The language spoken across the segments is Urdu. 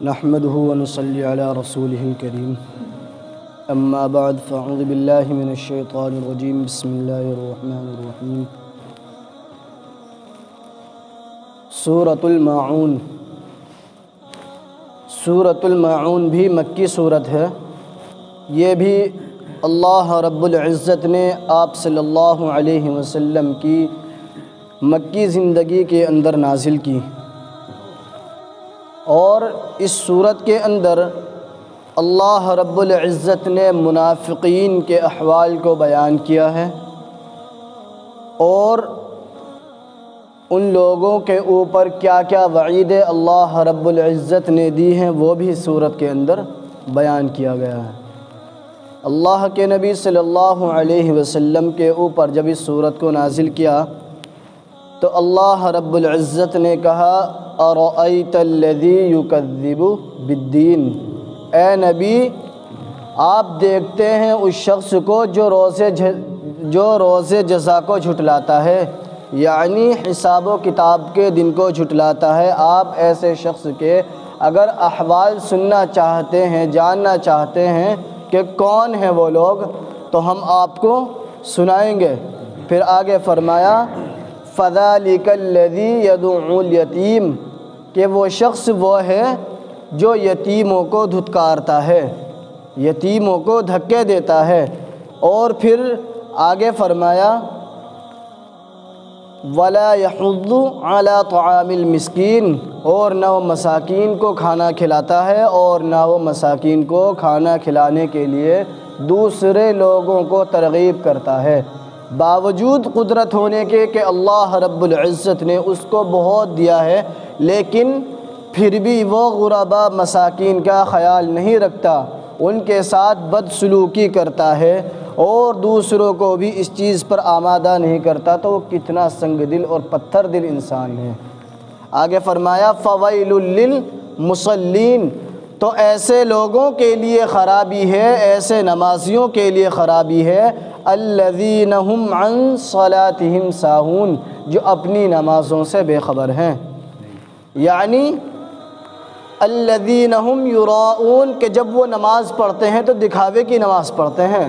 نحمده ونصلي على رسوله الكريم اما بعد فاعوذ بالله من الشيطان الرجيم بسم الله الرحمن الرحيم سورۃ الماعون۔ سورۃ الماعون بھی مکی صورت ہے۔ یہ بھی اللہ رب العزت نے آپ صلی اللہ علیہ وسلم کی مکی زندگی کے اندر نازل کی، اور اس صورت کے اندر اللہ رب العزت نے منافقین کے احوال کو بیان کیا ہے، اور ان لوگوں کے اوپر کیا کیا وعید اللہ رب العزت نے دی ہیں وہ بھی صورت کے اندر بیان کیا گیا ہے۔ اللہ کے نبی صلی اللہ علیہ وسلم کے اوپر جب اس صورت کو نازل کیا تو اللہ رب العزت نے کہا ارأیت الذی یکذب بالدین، اے نبی آپ دیکھتے ہیں اس شخص کو جو روز جزا کو جھٹلاتا ہے، یعنی حساب و کتاب کے دن کو جھٹلاتا ہے۔ آپ ایسے شخص کے اگر احوال سننا چاہتے ہیں، جاننا چاہتے ہیں کہ کون ہیں وہ لوگ، تو ہم آپ کو سنائیں گے۔ پھر آگے فرمایا فَذَلِكَ الَّذِي يَدُعُّ الْيَتِيمَ، کہ وہ شخص وہ ہے جو یتیموں کو دھتکارتا ہے، یتیموں کو دھکے دیتا ہے۔ اور پھر آگے فرمایا وَلَا يَحُضُّ عَلَى طَعَامِ الْمِسْكِينِ، اور نہ وہ مساکین کو کھانا کھلاتا ہے اور نہ وہ مساکین کو کھانا کھلانے کے لیے دوسرے لوگوں کو ترغیب کرتا ہے، باوجود قدرت ہونے کے کہ اللہ رب العزت نے اس کو بہت دیا ہے، لیکن پھر بھی وہ غربا مساکین کا خیال نہیں رکھتا، ان کے ساتھ بدسلوکی کرتا ہے اور دوسروں کو بھی اس چیز پر آمادہ نہیں کرتا، تو وہ کتنا سنگ دل اور پتھر دل انسان ہے۔ آگے فرمایا فویل للمصلین، تو ایسے لوگوں کے لیے خرابی ہے، ایسے نمازیوں کے لیے خرابی ہے، الذین هم عن صلاتهم ساہون، جو اپنی نمازوں سے بے خبر ہیں، یعنی الذین هم یراؤون، کہ جب وہ نماز پڑھتے ہیں تو دکھاوے کی نماز پڑھتے ہیں،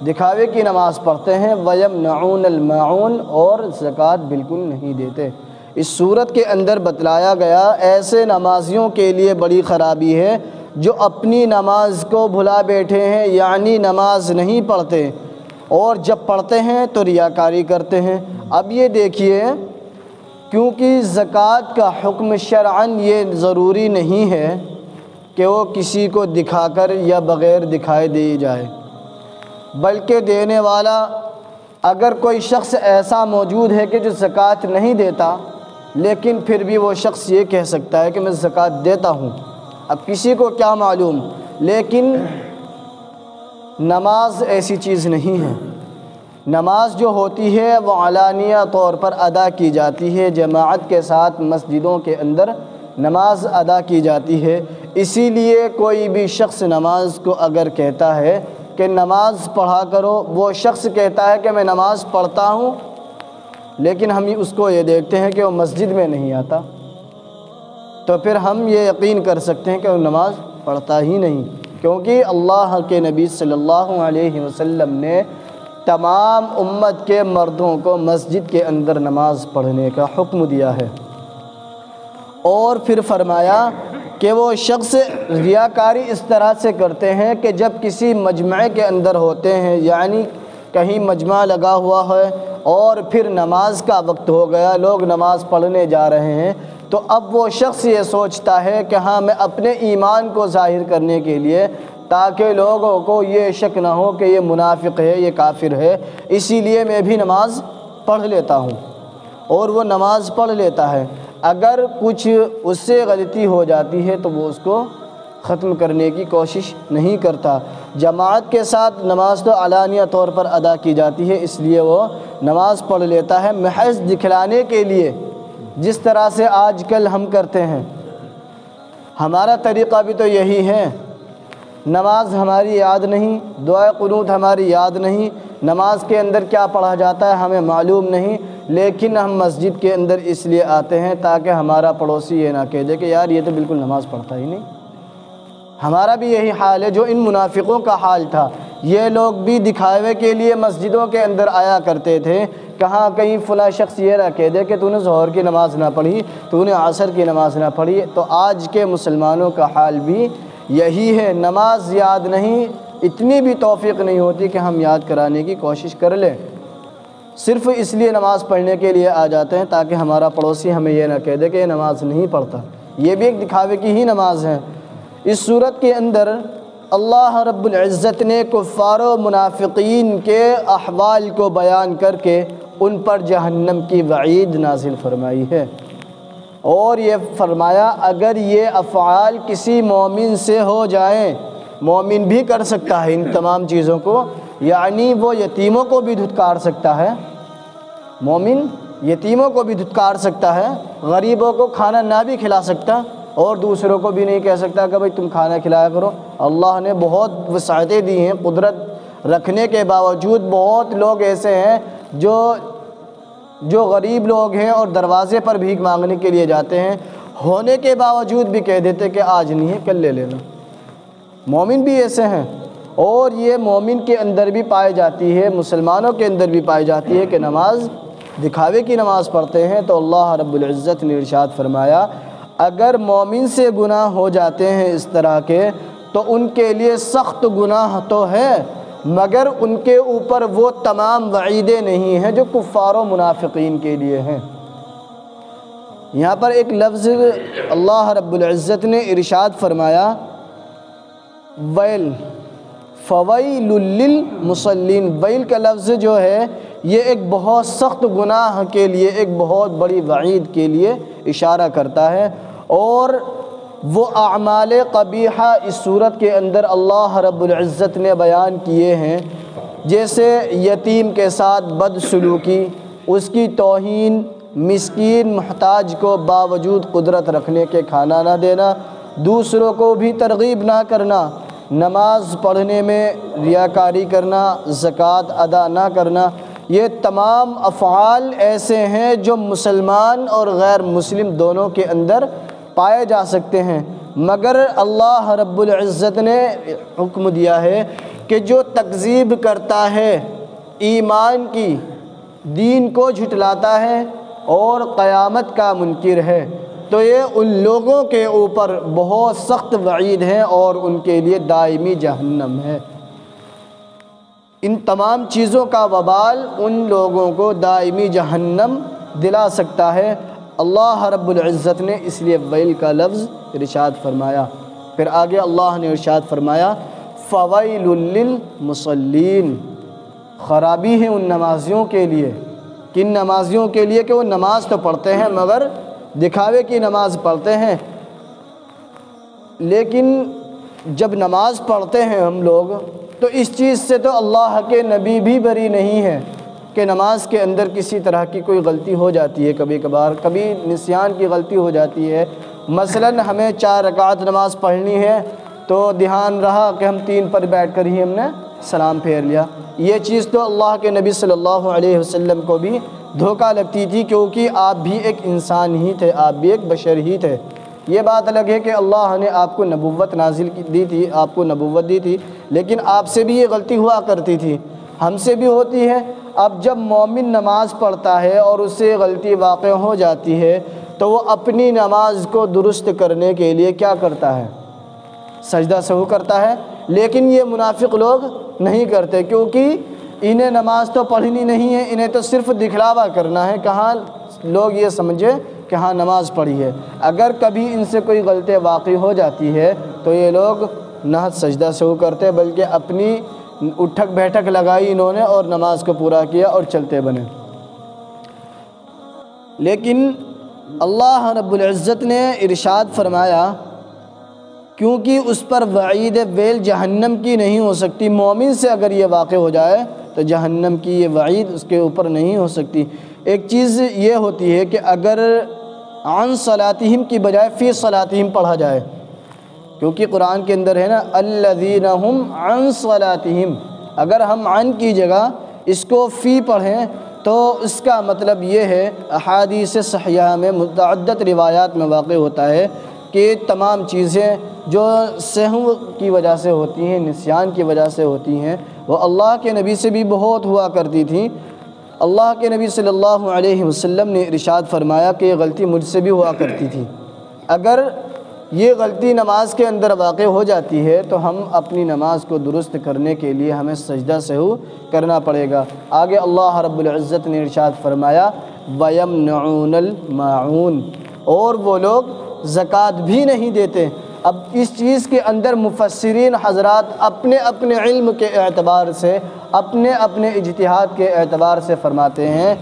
دکھاوے کی نماز پڑھتے ہیں، وَيَمْنَعُونَ الْمَاعُونَ، اور زکوٰۃ بالکل نہیں دیتے۔ اس صورت کے اندر بتلایا گیا ایسے نمازیوں کے لیے بڑی خرابی ہے جو اپنی نماز کو بھلا بیٹھے ہیں، یعنی نماز نہیں پڑھتے، اور جب پڑھتے ہیں تو ریاکاری کرتے ہیں۔ اب یہ دیکھیے، کیونکہ زکوٰۃ کا حکم شرعاً یہ ضروری نہیں ہے کہ وہ کسی کو دکھا کر یا بغیر دکھائے دی جائے، بلکہ دینے والا اگر کوئی شخص ایسا موجود ہے کہ جو زکوٰۃ نہیں دیتا، لیکن پھر بھی وہ شخص یہ کہہ سکتا ہے کہ میں زکوٰۃ دیتا ہوں، اب کسی کو کیا معلوم، لیکن نماز ایسی چیز نہیں ہے۔ نماز جو ہوتی ہے وہ علانیہ طور پر ادا کی جاتی ہے، جماعت کے ساتھ مسجدوں کے اندر نماز ادا کی جاتی ہے۔ اسی لیے کوئی بھی شخص نماز کو اگر کہتا ہے کہ نماز پڑھا کرو، وہ شخص کہتا ہے کہ میں نماز پڑھتا ہوں، لیکن ہم اس کو یہ دیکھتے ہیں کہ وہ مسجد میں نہیں آتا، تو پھر ہم یہ یقین کر سکتے ہیں کہ وہ نماز پڑھتا ہی نہیں، کیونکہ اللہ کے نبی صلی اللہ علیہ وسلم نے تمام امت کے مردوں کو مسجد کے اندر نماز پڑھنے کا حکم دیا ہے۔ اور پھر فرمایا کہ وہ شخص ریاکاری اس طرح سے کرتے ہیں کہ جب کسی مجمع کے اندر ہوتے ہیں، یعنی کہیں مجمع لگا ہوا ہے اور پھر نماز کا وقت ہو گیا، لوگ نماز پڑھنے جا رہے ہیں، تو اب وہ شخص یہ سوچتا ہے کہ ہاں میں اپنے ایمان کو ظاہر کرنے کے لیے، تاکہ لوگوں کو یہ شک نہ ہو کہ یہ منافق ہے، یہ کافر ہے، اسی لیے میں بھی نماز پڑھ لیتا ہوں، اور وہ نماز پڑھ لیتا ہے۔ اگر کچھ اس سے غلطی ہو جاتی ہے تو وہ اس کو ختم کرنے کی کوشش نہیں کرتا۔ جماعت کے ساتھ نماز تو علانیہ طور پر ادا کی جاتی ہے، اس لیے وہ نماز پڑھ لیتا ہے محض دکھلانے کے لیے، جس طرح سے آج کل ہم کرتے ہیں۔ ہمارا طریقہ بھی تو یہی ہے، نماز ہماری یاد نہیں، دعائے قنوت ہماری یاد نہیں، نماز کے اندر کیا پڑھا جاتا ہے ہمیں معلوم نہیں، لیکن ہم مسجد کے اندر اس لیے آتے ہیں تاکہ ہمارا پڑوسی یہ نہ کہہ دے کہ یار یہ تو بالکل نماز پڑھتا ہی نہیں۔ ہمارا بھی یہی حال ہے جو ان منافقوں کا حال تھا۔ یہ لوگ بھی دکھاوے کے لیے مسجدوں کے اندر آیا کرتے تھے، کہاں کہیں فلاں شخص یہ نہ کہہ دے کہ تو نے ظہر کی نماز نہ پڑھی، تو نے عصر کی نماز نہ پڑھی۔ تو آج کے مسلمانوں کا حال بھی یہی ہے، نماز یاد نہیں، اتنی بھی توفیق نہیں ہوتی کہ ہم یاد کرانے کی کوشش کر لیں، صرف اس لیے نماز پڑھنے کے لیے آ جاتے ہیں تاکہ ہمارا پڑوسی ہمیں یہ نہ کہہ دے کہ یہ نماز نہیں پڑھتا۔ یہ بھی ایک دکھاوے کی ہی نماز ہے۔ اس صورت کے اندر اللہ رب العزت نے کفار و منافقین کے احوال کو بیان کر کے ان پر جہنم کی وعید نازل فرمائی ہے، اور یہ فرمایا اگر یہ افعال کسی مومن سے ہو جائیں، مومن بھی کر سکتا ہے ان تمام چیزوں کو، یعنی وہ یتیموں کو بھی دھتکار سکتا ہے، مومن یتیموں کو بھی دھتکار سکتا ہے، غریبوں کو کھانا نہ بھی کھلا سکتا، اور دوسروں کو بھی نہیں کہہ سکتا کہ بھائی تم کھانا کھلایا کرو۔ اللہ نے بہت وسعتیں دی ہیں، قدرت رکھنے کے باوجود بہت لوگ ایسے ہیں جو غریب لوگ ہیں اور دروازے پر بھیک مانگنے کے لیے جاتے ہیں، ہونے کے باوجود بھی کہہ دیتے کہ آج نہیں ہے کل لے لینا۔ مومن بھی ایسے ہیں، اور یہ مومن کے اندر بھی پائی جاتی ہے، مسلمانوں کے اندر بھی پائی جاتی ہے کہ نماز دکھاوے کی نماز پڑھتے ہیں۔ تو اللہ رب العزت نے ارشاد فرمایا اگر مومن سے گناہ ہو جاتے ہیں اس طرح کے تو ان کے لیے سخت گناہ تو ہے، مگر ان کے اوپر وہ تمام وعیدیں نہیں ہیں جو کفار و منافقین کے لیے ہیں۔ یہاں پر ایک لفظ اللہ رب العزت نے ارشاد فرمایا ویل، فویل للمصلین، ویل کا لفظ جو ہے یہ ایک بہت سخت گناہ کے لیے، ایک بہت بڑی وعید کے لیے اشارہ کرتا ہے، اور وہ اعمال قبیحہ اس صورت کے اندر اللہ رب العزت نے بیان کیے ہیں، جیسے یتیم کے ساتھ بدسلوکی، اس کی توہین، مسکین محتاج کو باوجود قدرت رکھنے کے کھانا نہ دینا، دوسروں کو بھی ترغیب نہ کرنا، نماز پڑھنے میں ریاکاری کرنا، زکوٰۃ ادا نہ کرنا۔ یہ تمام افعال ایسے ہیں جو مسلمان اور غیر مسلم دونوں کے اندر پائے جا سکتے ہیں، مگر اللہ رب العزت نے حکم دیا ہے کہ جو تکذیب کرتا ہے ایمان کی، دین کو جھٹلاتا ہے اور قیامت کا منکر ہے، تو یہ ان لوگوں کے اوپر بہت سخت وعید ہے اور ان کے لیے دائمی جہنم ہے۔ ان تمام چیزوں کا وبال ان لوگوں کو دائمی جہنم دلا سکتا ہے۔ اللہ رب العزت نے اس لیے ویل کا لفظ ارشاد فرمایا۔ پھر آگے اللہ نے ارشاد فرمایا فویل للمصلین، خرابی ہے ان نمازیوں کے لیے۔ کن نمازیوں کے لیے؟ کہ وہ نماز تو پڑھتے ہیں مگر دکھاوے کی نماز پڑھتے ہیں، لیکن جب نماز پڑھتے ہیں ہم لوگ تو اس چیز سے تو اللہ کے نبی بھی بری نہیں ہے کہ نماز کے اندر کسی طرح کی کوئی غلطی ہو جاتی ہے، کبھی کبھار کبھی نسیان کی غلطی ہو جاتی ہے۔ مثلاً ہمیں 4 رکعت نماز پڑھنی ہے تو دھیان رہا کہ ہم 3 پر بیٹھ کر ہی ہم نے سلام پھیر لیا، یہ چیز تو اللہ کے نبی صلی اللہ علیہ وسلم کو بھی دھوکہ لگتی تھی، کیونکہ آپ بھی ایک انسان ہی تھے، آپ بھی ایک بشر ہی تھے۔ یہ بات الگ ہے کہ اللہ نے آپ کو نبوت نازل دی تھی، آپ کو نبوت دی تھی، لیکن آپ سے بھی یہ غلطی ہوا کرتی تھی، ہم سے بھی ہوتی ہے۔ اب جب مومن نماز پڑھتا ہے اور اس سے غلطی واقع ہو جاتی ہے تو وہ اپنی نماز کو درست کرنے کے لیے کیا کرتا ہے؟ سجدہ سہو کرتا ہے، لیکن یہ منافق لوگ نہیں کرتے، کیونکہ انہیں نماز تو پڑھنی نہیں ہے، انہیں تو صرف دکھلاوا کرنا ہے، کہاں لوگ یہ سمجھے کہ ہاں نماز پڑھی ہے۔ اگر کبھی ان سے کوئی غلطی واقع ہو جاتی ہے تو یہ لوگ نہ سجدہ سہو کرتے بلکہ اپنی اٹھک بیٹھک لگائی انہوں نے اور نماز کو پورا کیا اور چلتے بنے۔ لیکن اللہ رب العزت نے ارشاد فرمایا کیونکہ اس پر وعید ویل جہنم کی نہیں ہو سکتی، مومن سے اگر یہ واقع ہو جائے تو جہنم کی یہ وعید اس کے اوپر نہیں ہو سکتی۔ ایک چیز یہ ہوتی ہے کہ اگر عن صلاتہم کی بجائے فی صلاتہم پڑھا جائے، کیونکہ قرآن کے اندر ہے نا الذین ہم عن صلاتہم، اگر ہم عن کی جگہ اس کو فی پڑھیں تو اس کا مطلب یہ ہے، احادیث صحیحہ میں متعدد روایات میں واقع ہوتا ہے کہ تمام چیزیں جو سہو کی وجہ سے ہوتی ہیں، نسیان کی وجہ سے ہوتی ہیں، وہ اللہ کے نبی سے بھی بہت ہوا کرتی تھیں۔ اللہ کے نبی صلی اللہ علیہ وسلم نے ارشاد فرمایا کہ یہ غلطی مجھ سے بھی ہوا کرتی تھی۔ اگر یہ غلطی نماز کے اندر واقع ہو جاتی ہے تو ہم اپنی نماز کو درست کرنے کے لیے ہمیں سجدہ سہو کرنا پڑے گا۔ آگے اللہ رب العزت نے ارشاد فرمایا وَيَمْنَعُونَ الْمَاعُونَ، اور وہ لوگ زکوٰۃ بھی نہیں دیتے۔ اب اس چیز کے اندر مفسرین حضرات اپنے اپنے علم کے اعتبار سے، اپنے اپنے اجتہاد کے اعتبار سے فرماتے ہیں۔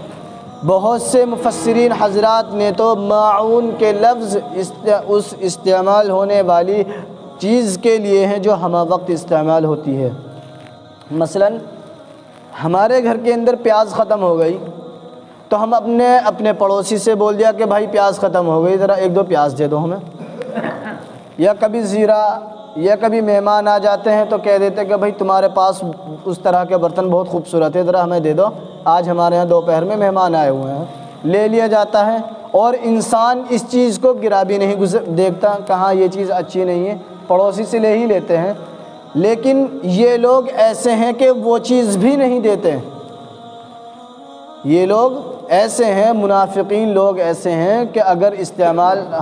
بہت سے مفسرین حضرات نے تو معون کے لفظ اس استعمال ہونے والی چیز کے لیے ہیں جو ہمہ وقت استعمال ہوتی ہے۔ مثلا ہمارے گھر کے اندر پیاز ختم ہو گئی تو ہم اپنے پڑوسی سے بول دیا کہ بھائی پیاز ختم ہو گئی، ذرا ایک دو پیاز دے دو ہمیں۔ یا کبھی زیرہ، یا کبھی مہمان آ جاتے ہیں تو کہہ دیتے کہ بھائی تمہارے پاس اس طرح کے برتن بہت خوبصورت ہے، ذرا ہمیں دے دو، آج ہمارے یہاں دوپہر میں مہمان آئے ہوئے ہیں۔ لے لیا جاتا ہے اور انسان اس چیز کو گرا بھی نہیں دیکھتا، کہاں یہ چیز اچھی نہیں ہے، پڑوسی سے لے ہی لیتے ہیں۔ لیکن یہ لوگ ایسے ہیں کہ وہ چیز بھی نہیں دیتے۔ یہ لوگ ایسے ہیں، منافقین لوگ ایسے ہیں کہ اگر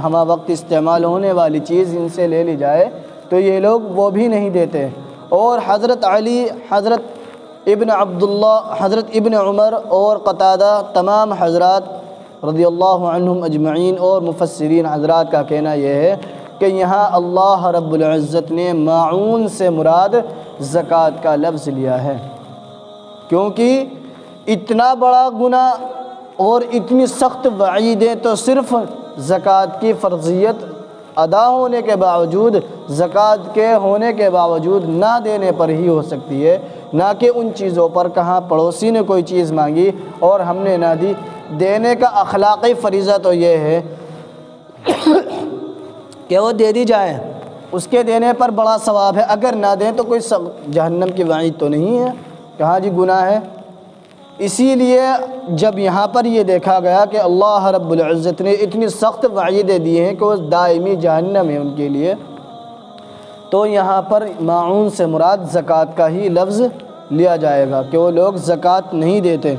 ہمہ وقت استعمال ہونے والی چیز ان سے لے لی جائے تو یہ لوگ وہ بھی نہیں دیتے۔ اور حضرت علی، حضرت ابن عبداللہ، حضرت ابن عمر اور قتادہ، تمام حضرات رضی اللہ عنہم اجمعین اور مفسرین حضرات کا کہنا یہ ہے کہ یہاں اللہ رب العزت نے ماعون سے مراد زکوٰۃ کا لفظ لیا ہے، کیونکہ اتنا بڑا گناہ اور اتنی سخت وعیدیں تو صرف زکوٰۃ کی فرضیت ادا ہونے کے باوجود، زکوٰۃ کے ہونے کے باوجود نہ دینے پر ہی ہو سکتی ہے، نہ کہ ان چیزوں پر کہاں پڑوسی نے کوئی چیز مانگی اور ہم نے نہ دی۔ دینے کا اخلاقی فریضہ تو یہ ہے کہ وہ دے دی جائے، اس کے دینے پر بڑا ثواب ہے، اگر نہ دیں تو کوئی جہنم کی وعید تو نہیں ہے، کہاں جی گناہ ہے۔ اسی لیے جب یہاں پر یہ دیکھا گیا کہ اللہ رب العزت نے اتنی سخت وعیدیں دی ہیں کہ وہ دائمی جہنم ہے ان کے لیے، تو یہاں پر ماعون سے مراد زکوٰۃ کا ہی لفظ لیا جائے گا کہ وہ لوگ زکوٰۃ نہیں دیتے۔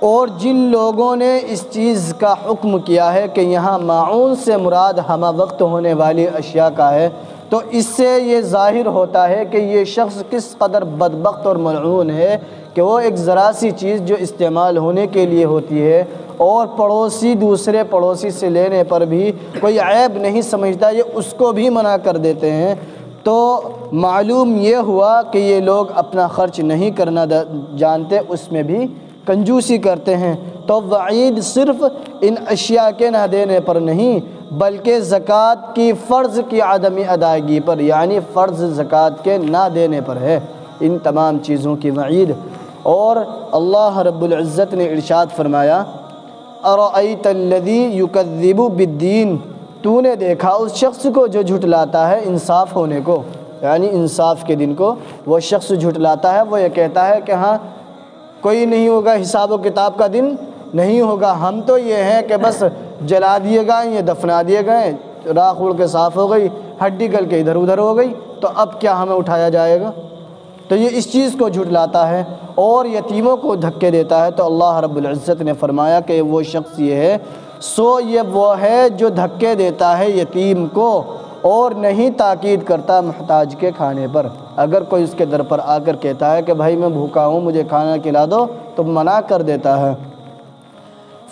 اور جن لوگوں نے اس چیز کا حکم کیا ہے کہ یہاں ماعون سے مراد ہمہ وقت ہونے والی اشیاء کا ہے، تو اس سے یہ ظاہر ہوتا ہے کہ یہ شخص کس قدر بدبخت اور ملعون ہے کہ وہ ایک ذرا سی چیز جو استعمال ہونے کے لیے ہوتی ہے اور دوسرے پڑوسی سے لینے پر بھی کوئی عیب نہیں سمجھتا، یہ اس کو بھی منع کر دیتے ہیں۔ تو معلوم یہ ہوا کہ یہ لوگ اپنا خرچ نہیں کرنا جانتے، اس میں بھی کنجوسی کرتے ہیں۔ تو وعید صرف ان اشیاء کے نہ دینے پر نہیں بلکہ زکوٰۃ کی فرض کی عدم ادائیگی پر، یعنی فرض زکوٰۃ کے نہ دینے پر ہے ان تمام چیزوں کی وعید۔ اور اللہ رب العزت نے ارشاد فرمایا اَرَأَيْتَ الَّذِي يُكَذِّبُ بِالدِّينِ، تو نے دیکھا اس شخص کو جو جھٹلاتا ہے انصاف ہونے کو، یعنی انصاف کے دن کو وہ شخص جھٹلاتا ہے، وہ یہ کہتا ہے کہ ہاں کوئی نہیں ہوگا، حساب و کتاب کا دن نہیں ہوگا، ہم تو یہ ہیں کہ بس جلا دیے گئے، یہ دفنا دیے گئے، راکھ اڑ کے صاف ہو گئی، ہڈی گل کے ادھر ادھر ہو گئی، تو اب کیا ہمیں اٹھایا جائے گا؟ تو یہ اس چیز کو جھٹلاتا ہے اور یتیموں کو دھکے دیتا ہے۔ تو اللہ رب العزت نے فرمایا کہ وہ شخص یہ ہے، یہ وہ ہے جو دھکے دیتا ہے یتیم کو اور نہیں تاکید کرتا محتاج کے کھانے پر۔ اگر کوئی اس کے در پر آ کر کہتا ہے کہ بھائی میں بھوکا ہوں مجھے کھانا کھلا دو تو منع کر دیتا ہے۔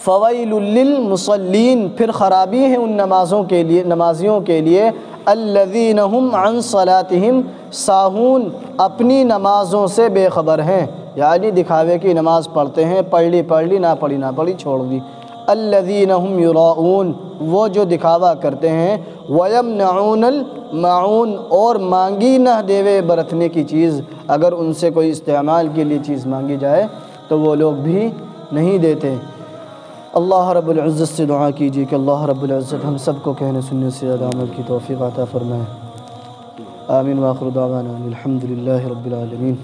فویل للمصلین، پھر خرابی ہے ان نمازیوں کے لیے، الذین هم عن صلاتهم ساہون، اپنی نمازوں سے بے خبر ہیں، یعنی دکھاوے کی نماز پڑھتے ہیں، پڑھ لی نہ پڑھی چھوڑ دی۔ الذین هم یراؤون، وہ جو دکھاوا کرتے ہیں، ویمنعون الماعون، اور مانگی نہ دیوے برتنے کی چیز، اگر ان سے کوئی استعمال کے لیے چیز مانگی جائے تو وہ لوگ بھی نہیں دیتے۔ اللہ رب العزت سے دعا کیجیے کہ اللہ رب العزت ہم سب کو کہنے سننے سے زیادہ عمل کی توفیق عطا فرمائے۔ آمین وآخر دعوانا الحمد للہ رب العالمین۔